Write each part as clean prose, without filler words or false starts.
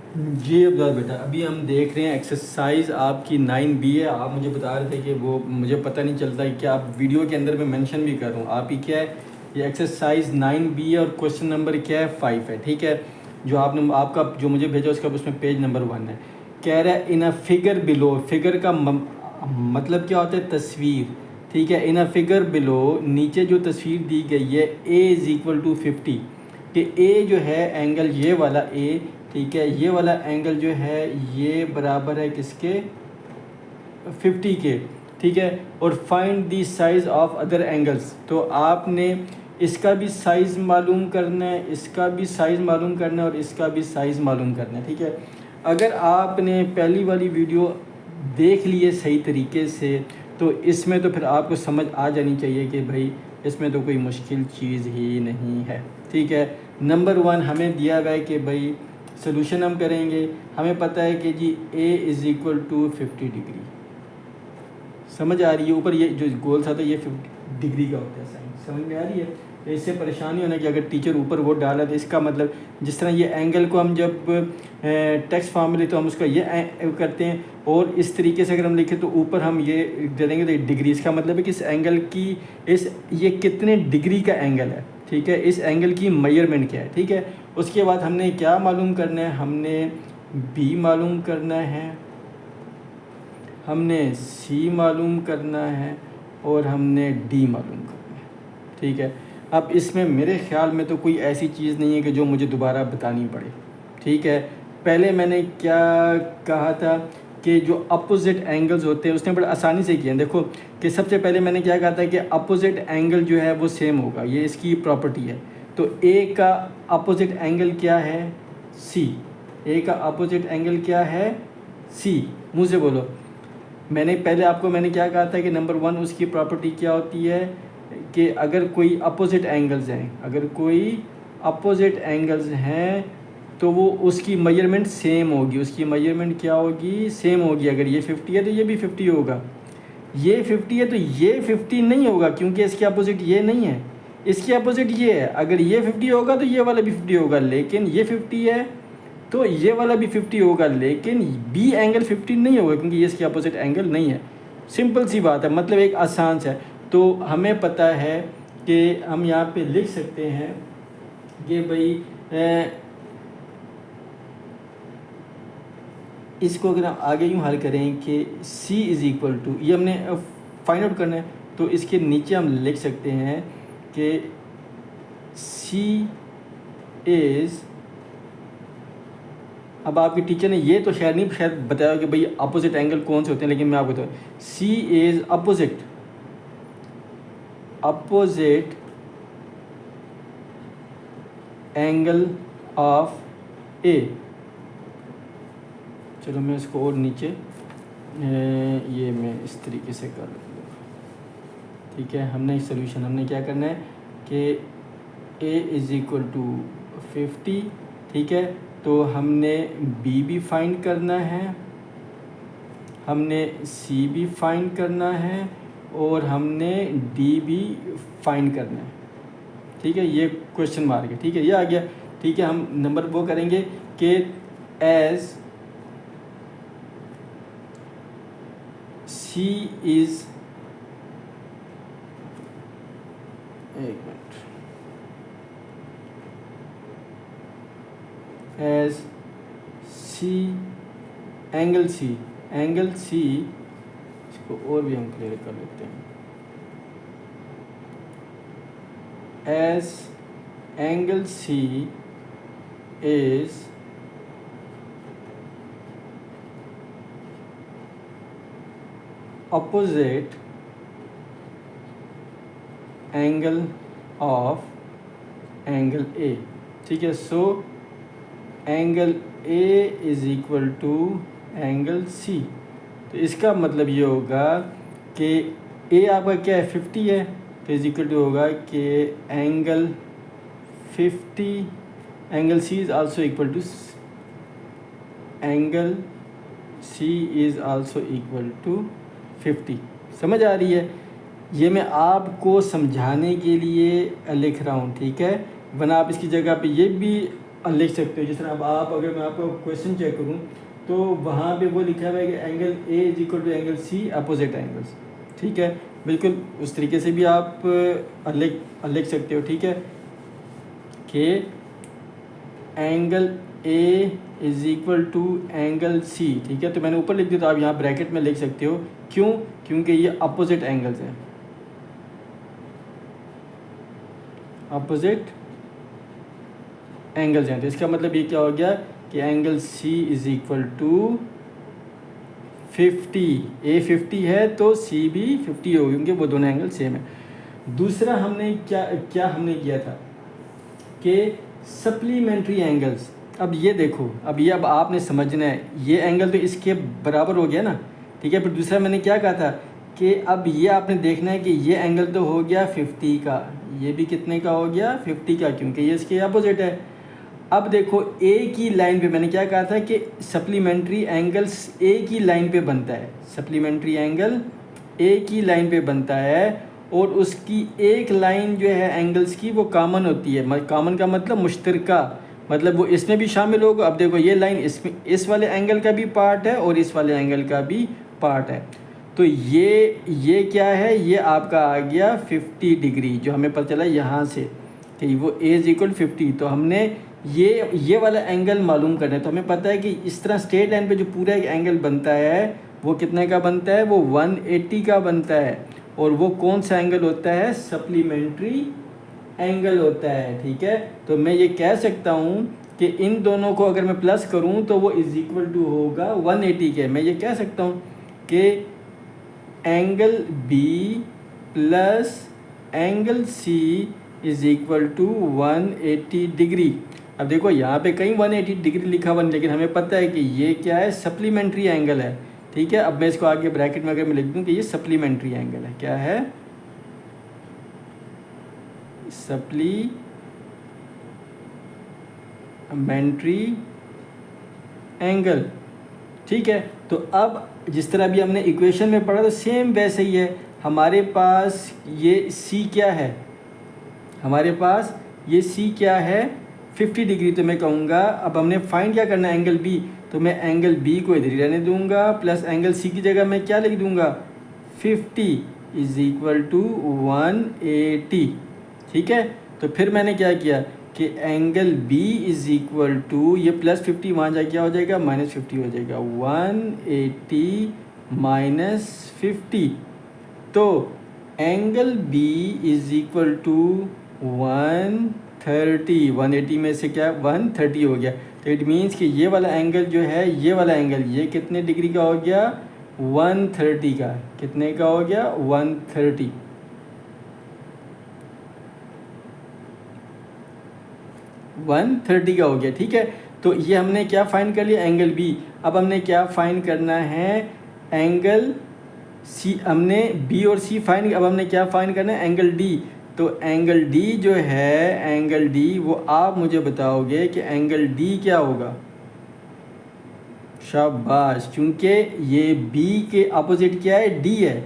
जी अब्दुल बेटा, अभी हम देख रहे हैं एक्सरसाइज आपकी 9B है। आप मुझे बता रहे थे कि वो मुझे पता नहीं चलता है कि आप वीडियो के अंदर मैं मेंशन भी कर रहा हूँ। आप ही क्या है, ये एक्सरसाइज 9B है और क्वेश्चन नंबर क्या है 5 है, ठीक है। जो आपने आपका जो मुझे भेजा उसका उसमें पेज नंबर 1 है। कह रहा है इन अ फिगर बिलो, फिगर का मतलब क्या होता है, तस्वीर, ठीक है। इन अ फिगर बिलो, नीचे जो तस्वीर दी गई है ए इज़ इक्वल टू 50, कि ए जो है एंगल ये वाला ए, ठीक है, ये वाला एंगल जो है ये बराबर है किसके, 50 के, ठीक है। और find the size of other angles, तो आपने इसका भी साइज़ मालूम करना है, इसका भी साइज़ मालूम करना है और इसका भी साइज़ मालूम करना है, ठीक है। अगर आपने पहली वाली वीडियो देख लिए सही तरीके से तो इसमें तो फिर आपको समझ आ जानी चाहिए कि भाई इसमें तो कोई मुश्किल चीज़ ही नहीं है, ठीक है। नंबर 1 हमें दिया हुआ है कि भाई सोल्यूशन हम करेंगे। हमें पता है कि G A is equal to 50 degree, समझ आ रही है। ऊपर ये जो गोल था ये 50 डिग्री का होता है साइन, समझ में आ रही है। तो इससे परेशानी होना कि अगर टीचर ऊपर वो डाला तो इसका मतलब जिस तरह ये एंगल को हम जब टेक्स्ट फॉर्म में लेते तो हम उसका ये करते हैं, और इस तरीके से अगर हम लिखें तो ऊपर हम ये दे देंगे तो डिग्री, इसका मतलब है कि इस एंगल की ये कितने डिग्री का एंगल है, ठीक है। इस एंगल की मेजरमेंट क्या है, ठीक है। उसके बाद हमने क्या मालूम करना है, हमने बी मालूम करना है, हमने सी मालूम करना है और हमने डी मालूम करना है, ठीक है। अब इसमें मेरे ख़्याल में तो कोई ऐसी चीज़ नहीं है कि जो मुझे दोबारा बतानी पड़े, ठीक है। पहले मैंने क्या कहा था कि जो अपोजिट एंगल्स होते हैं उसने बड़ा आसानी से किया। देखो कि सबसे पहले मैंने क्या कहा था कि अपोजिट एंगल जो है वो सेम होगा, ये इसकी प्रॉपर्टी है। तो ए का अपोजिट एंगल क्या है, सी। ए का अपोजिट एंगल क्या है, सी। मुँह से बोलो। मैंने क्या कहा था कि नंबर 1 उसकी प्रॉपर्टी क्या होती है कि अगर कोई अपोजिट एंगल्स हैं, अगर कोई अपोजिट एंगल्स हैं तो वो उसकी मेजरमेंट सेम होगी, उसकी मेजरमेंट क्या होगी, सेम होगी। अगर ये 50 है तो ये भी 50 होगा, ये 50 है तो ये 50 नहीं होगा क्योंकि इसके अपोजिट ये नहीं है, इसके अपोजिट ये है। अगर ये 50 होगा तो ये वाला भी 50 होगा, लेकिन ये 50 है तो ये वाला भी 50 होगा, लेकिन बी एंगल 50 नहीं होगा क्योंकि ये इसके अपोजिट एंगल नहीं है। सिंपल सी बात है, मतलब एक आसान सा है। तो हमें पता है कि हम यहाँ पे लिख सकते हैं कि भाई इसको अगर हम आगे यूँ हल करें कि C इज़ इक्वल टू, ये हमने फाइंड आउट करना है, तो इसके नीचे हम लिख सकते हैं कि C इज़, अब आपके टीचर ने ये तो शायद बताया कि भाई अपोजिट एंगल कौन से होते हैं, लेकिन मैं आपको बताऊँ C is opposite angle of A। चलो मैं इसको और नीचे ये मैं इस तरीके से कर लूँगा, ठीक है। हमने सोल्यूशन हमने क्या करना है कि A इज़ इक्वल टू 50, ठीक है। तो हमने B भी फाइंड करना है, हमने C भी फाइंड करना है और हमने D भी फाइंड करना है, ठीक है। ये क्वेश्चन मार्क है, ठीक है, ये आ गया, ठीक है। हम नंबर वो करेंगे कि एज C इज़, एक मिनट, एज C एंगल C, इसको और भी हम क्लियर कर लेते हैं, as angle C is opposite angle of angle A, ठीक है। So angle A is equal to angle C। तो इसका मतलब ये होगा कि A आपका क्या है, 50 है, तो इज इक्वल टू होगा कि angle 50, angle C is also equal to angle C is also equal to 50। समझ आ रही है, ये मैं आपको समझाने के लिए लिख रहा हूँ, ठीक है। वरना आप इसकी जगह पे ये भी लिख सकते हो। जिस तरह अब आप, अगर मैं आपको क्वेश्चन चेक करूँ तो वहाँ पे वो लिखा हुआ है कि angle A is equal to angle C opposite angles, ठीक है। बिल्कुल उस तरीके से भी आप लिख सकते हो, ठीक है, कि angle A is equal to angle C, ठीक है। तो मैंने ऊपर लिख दिया, तो आप यहाँ ब्रैकेट में लिख सकते हो। क्यों? क्योंकि ये अपोजिट एंगल्स हैं, अपोजिट एंगल्स हैं। तो इसका मतलब ये क्या हो गया कि angle C is equal to 50, A 50 है तो सी भी 50 होगी, क्योंकि वो दोनों एंगल सेम है। दूसरा हमने क्या हमने किया था कि सप्लीमेंट्री एंगल्स। अब ये देखो, अब आपने समझना है, ये एंगल तो इसके बराबर हो गया ना, ठीक है। फिर दूसरा मैंने क्या कहा था कि अब ये आपने देखना है कि ये एंगल तो हो गया 50 का, ये भी कितने का हो गया 50 का, क्योंकि ये इसके अपोजिट है। अब देखो ए की लाइन पे मैंने क्या कहा था कि सप्लीमेंट्री एंगल्स ए की लाइन पे बनता है, सप्लीमेंट्री एंगल ए की लाइन पे बनता है, और उसकी एक लाइन जो है एंगल्स की वो कॉमन होती है। कॉमन का मतलब मुश्तरका, मतलब वो इसमें भी शामिल होगा। अब देखो ये लाइन इसमें, इस वाले एंगल का भी पार्ट है और इस वाले एंगल का भी पार्ट है। तो ये क्या है, ये आपका आ गया 50 डिग्री, जो हमें पता चला यहाँ से कि वो ए इज इक्वल 50। तो हमने ये वाला एंगल मालूम करना है। तो हमें पता है कि इस तरह स्ट्रेट लाइन पे जो पूरा एक एंगल बनता है वो कितने का बनता है, वो 180 का बनता है। और वो कौन सा एंगल होता है, सप्लीमेंट्री एंगल होता है, ठीक है। तो मैं ये कह सकता हूँ कि इन दोनों को अगर मैं प्लस करूँ तो वो इज इक्वल टू होगा 180 के। मैं ये कह सकता हूँ कि angle B plus angle C is equal to 180 degree. अब देखो यहाँ पे कहीं 180 डिग्री लिखा हुआ नहीं, लेकिन हमें पता है कि ये क्या है, सप्लीमेंट्री एंगल है, ठीक है। अब मैं इसको आगे ब्रैकेट में अगर मैं लिख दूँ कि ये सप्लीमेंट्री एंगल है, क्या है, सप्लीमेंट्री एंगल, ठीक है। तो अब जिस तरह अभी हमने इक्वेशन में पढ़ा तो सेम वैसे ही है। हमारे पास ये सी क्या है, हमारे पास ये सी क्या है 50 डिग्री। तो मैं कहूँगा अब हमने फाइंड क्या करना है, एंगल बी। तो मैं एंगल बी को इधर ही रहने दूँगा, प्लस एंगल सी की जगह मैं क्या लिख दूँगा, 50 इज इक्वल टू 180, ठीक है। तो फिर मैंने क्या किया कि angle B is equal to, ये प्लस 50 वहाँ जाके क्या हो जाएगा, माइनस 50 हो जाएगा, 180 माइनस 50। तो angle B is equal to 130, 180 में से क्या 130 हो गया। तो इट मीन्स कि ये वाला एंगल जो है, ये वाला एंगल ये कितने डिग्री का हो गया, 130 का। कितने का हो गया, 130। 130 का हो गया, ठीक है। तो ये हमने क्या फाइंड कर लिया, एंगल बी। अब हमने क्या फाइंड करना है, एंगल सी। हमने बी और सी फाइंड, अब हमने क्या फाइंड करना है, एंगल डी। तो एंगल डी जो है, एंगल डी वो आप मुझे बताओगे कि एंगल डी क्या होगा। शाबाश, क्योंकि ये बी के अपोजिट क्या है, डी है।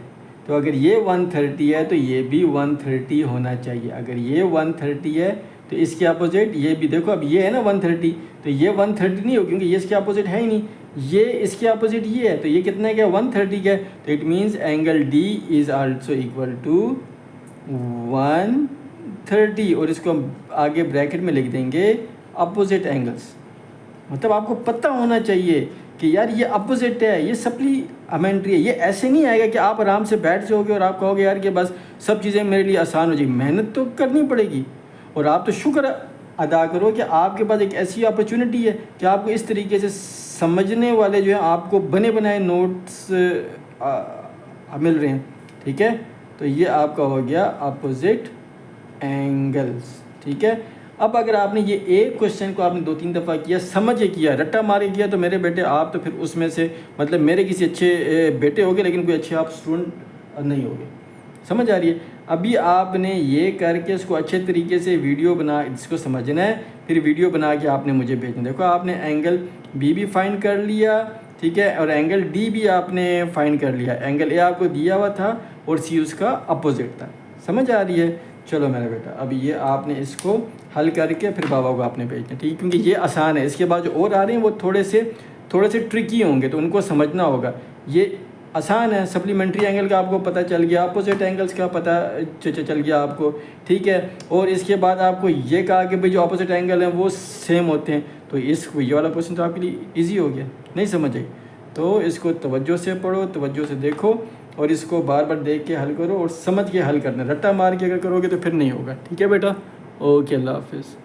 तो अगर ये 130 है तो ये भी 130 होना चाहिए। अगर ये 130 है तो इसके अपोजिट ये भी, देखो अब ये है ना 130, तो ये 130 नहीं हो, क्योंकि ये इसके अपोजिट है ही नहीं। ये इसके अपोजिट ये है, तो ये कितना क्या, 130 का। तो it means angle D is also equal to 130, और इसको हम आगे ब्रैकेट में लिख देंगे अपोजिट एंगल्स। मतलब आपको पता होना चाहिए कि यार ये अपोजिट है, ये सप्लीमेंट्री है। ये ऐसे नहीं आएगा कि आप आराम से बैठ जाओगे और आप कहोगे यार कि बस सब चीज़ें मेरे लिए आसान हो जाएगी। मेहनत तो करनी पड़ेगी, और आप तो शुक्र अदा करो कि आपके पास एक ऐसी अपॉर्चुनिटी है कि आपको इस तरीके से समझने वाले जो है आपको बने बनाए नोट्स मिल रहे हैं, ठीक है। तो ये आपका हो गया अपोजिट एंगल्स, ठीक है। अब अगर आपने ये एक क्वेश्चन को आपने 2-3 दफ़ा किया, समझ के किया, रट्टा मार के किया, तो मेरे बेटे आप तो फिर उसमें से मतलब मेरे किसी अच्छे बेटे होंगे, लेकिन कोई अच्छे आप स्टूडेंट नहीं होंगे। समझ आ रही है। अभी आपने ये करके इसको अच्छे तरीके से वीडियो बना, इसको समझना है, फिर वीडियो बना के आपने मुझे भेजना। देखो आपने एंगल बी भी फाइंड कर लिया, ठीक है, और एंगल डी भी आपने फाइंड कर लिया। एंगल ए आपको दिया हुआ था और सी उसका अपोजिट था। समझ आ रही है। चलो मेरा बेटा, अब ये आपने इसको हल करके फिर बाबा को आपने भेजना, ठीक है, क्योंकि ये आसान है। इसके बाद जो और आ रहे हैं वो थोड़े से ट्रिकी होंगे, तो उनको समझना होगा। ये आसान है, सप्लीमेंट्री एंगल का आपको पता चल गया, अपोजिट एंगल्स का पता चल गया आपको, ठीक है। और इसके बाद आपको ये कहा कि भाई जो अपोजिट एंगल हैं वो सेम होते हैं, तो ये वाला क्वेश्चन तो आपके लिए ईजी हो गया, नहीं समझ आई तो इसको तवज्जो से पढ़ो, तवज्जो से देखो और इसको बार बार देख के हल करो और समझ के हल करना। रट्टा मार के अगर करोगे तो फिर नहीं होगा, ठीक है बेटा। ओके, अल्लाह हाफिज़।